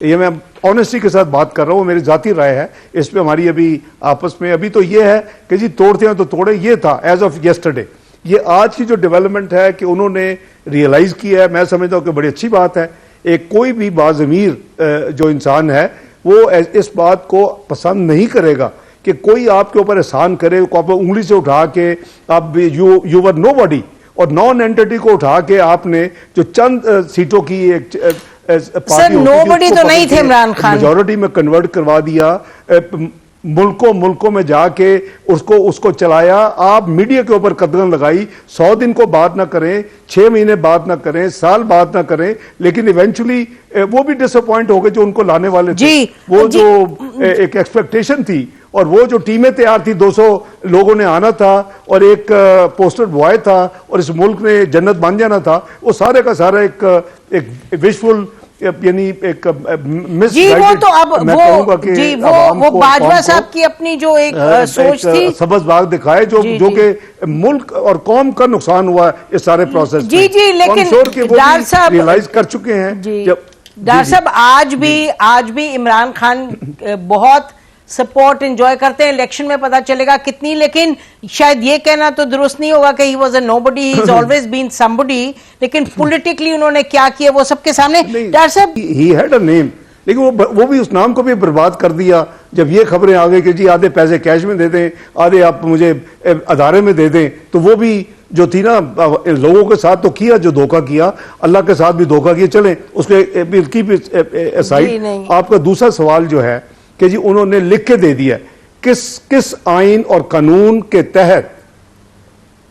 ये मैं ऑनेस्टी के साथ बात कर रहा हूँ, मेरी जाती राय है इस पे हमारी अभी आपस में अभी तो ये है कि जी तोड़ते हैं तो तोड़े, ये था एज ऑफ येस्टरडे। ये आज की जो डेवलपमेंट है कि उन्होंने रियलाइज किया है, मैं समझता हूँ कि बड़ी अच्छी बात है। एक कोई भी बाज़मीर जो इंसान है वो इस बात को पसंद नहीं करेगा कि कोई आपके ऊपर एहसान करे, को आप उंगली से उठा के आप यू वर नोबॉडी, और नॉन एंटिटी को उठा के आपने जो चंद सीटों की एक सर नोबडी तो नहीं थे इमरान खान, मेजॉरिटी में कन्वर्ट करवा दिया, मुल्कों में जाके उसको चलाया। आप मीडिया के ऊपर कदम लगाई, 100 दिन को बात ना करें, 6 महीने बात ना करें, साल बात ना करें, लेकिन इवेंचुअली वो भी डिसअपॉइंट हो गए जो उनको लाने वाले थे। वो जो एक एक्सपेक्टेशन थी और वो जो टीमें तैयार थी, 200 लोगों ने आना था और एक पोस्टर बॉय था और इस मुल्क ने जन्नत बन जाना था, वो सारे का सारा एक विशफुल यानी एक मिस जी वो तो अब वो जी वो बाजवा साहब की अपनी जो एक सोच थी, सबज बाग दिखाए जो कि मुल्क और कौम का नुकसान हुआ इस सारे प्रोसेस जी जी। लेकिन डार साहब रियलाइज कर चुके हैं। डार साहब आज भी इमरान खान बहुत सपोर्ट एंजॉय करते हैं। इलेक्शन में पता चलेगा कितनी, लेकिन शायद ये कहना तो दुरुस्त नहीं होगा कि he was a nobody, he is always been somebody, लेकिन पॉलिटिकली उन्होंने क्या किया वो सबके सामने। डॉक्टर साहब ही हैड अ नेम, लेकिन वो भी उस नाम को भी बर्बाद कर दिया जब ये खबरें आ गई कि जी आधे पैसे कैश में दे दें, आधे आप मुझे अदारे में दे दें। तो वो भी जो थी ना, लोगों के साथ तो किया जो धोखा किया, अल्लाह के साथ भी धोखा किया। चलें उसके की साइड। आपका दूसरा सवाल जो है कि जी उन्होंने लिख के दे दिया किस आइन और कानून के तहत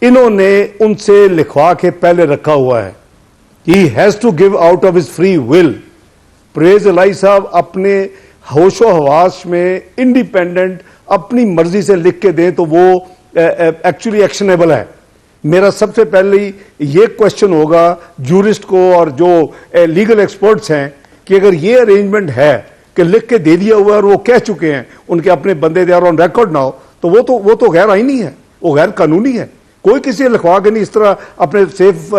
इन्होंने उनसे लिखवा के पहले रखा हुआ है। He has to give out of his free will. Pervez Elahi साहब अपने होशो हवास में इंडिपेंडेंट अपनी मर्जी से लिख के दें तो वो एक्चुअली एक्शनेबल है। मेरा सबसे पहले ये क्वेश्चन होगा जूरिस्ट को और जो लीगल एक्सपर्ट्स हैं कि अगर ये अरेंजमेंट है कि लिख के दे दिया हुआ है और वो कह चुके हैं उनके अपने बंदे दे ऑन रिकॉर्ड ना हो, तो वो तो गैर आईनी है, वो गैर कानूनी है। कोई किसी लिखवा के नहीं इस तरह अपने सेफ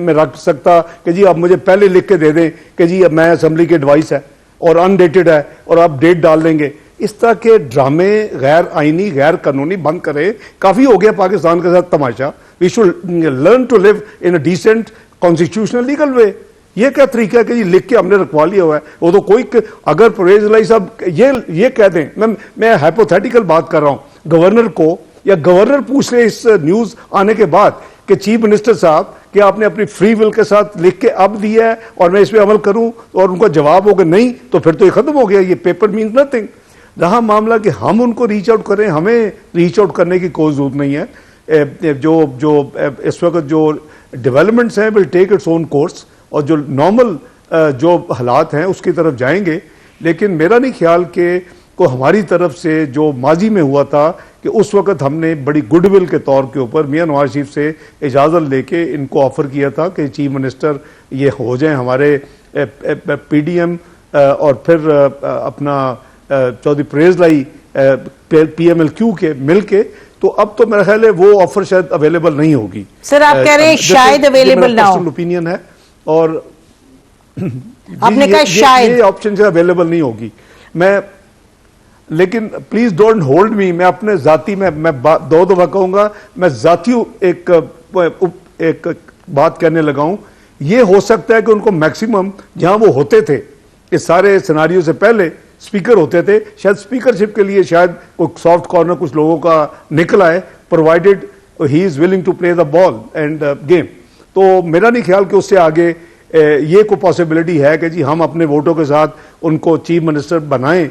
में रख सकता कि जी आप मुझे पहले लिख के दे दें कि जी मैं असेंबली की एडवाइस है और अनडेटेड है और आप डेट डाल देंगे। इस तरह के ड्रामे गैर आईनी गैर कानूनी बंद करें। काफी हो गया पाकिस्तान के साथ तमाशा। We should learn to live in a decent constitutional legal way. ये क्या तरीका है कि लिख के हमने रखवा लिया हुआ है? वो तो कोई अगर परवेज इलाही साहब ये कह दें, मैं हाइपोथेटिकल बात कर रहा हूं, गवर्नर को या गवर्नर पूछ रहे इस न्यूज आने के बाद कि चीफ मिनिस्टर साहब कि आपने अपनी फ्री विल के साथ लिख के अब दिया है और मैं इस पर अमल करूं, और उनका जवाब होगा नहीं, तो फिर तो ये खत्म हो गया, ये पेपर मीन्स नथिंग। रहा मामला कि हम उनको रीच आउट करें, हमें रीच आउट करने की कोई जरूरत नहीं है। जो इस वक्त जो डेवलपमेंट्स हैं will take its own course और जो नॉर्मल जो हालात हैं उसकी तरफ जाएंगे। लेकिन मेरा नहीं ख्याल कि को हमारी तरफ से जो माजी में हुआ था कि उस वक्त हमने बड़ी गुडविल के तौर के ऊपर मियां नवाज शरीफ से इजाज़त लेके इनको ऑफर किया था कि चीफ मिनिस्टर ये हो जाए हमारे पीडीएम और फिर अपना चौधरी परवेज इलाही पीएमएलक्यू के मिल के। तो अब तो मेरा ख्याल है वो ऑफर शायद अवेलेबल नहीं होगी। सर आप कह रहे हैं शायद अवेलेबल ना हो, ओपिनियन है और आपने कहा शायद ये ऑप्शन से अवेलेबल नहीं होगी। लेकिन प्लीज डोंट होल्ड मी। मैं अपने जाती मैं 2 दफा कहूंगा, मैं जाती एक बात करने लगा हूं। ये हो सकता है कि उनको मैक्सिमम जहां वो होते थे इस सारे सिनारियों से पहले स्पीकर होते थे, शायद स्पीकरशिप के लिए शायद कोई सॉफ्ट कॉर्नर कुछ लोगों का निकल आए, provided he is willing to play the ball and game. तो मेरा नहीं ख्याल कि उससे आगे ये कोई पॉसिबिलिटी है कि जी हम अपने वोटों के साथ उनको चीफ मिनिस्टर बनाएं।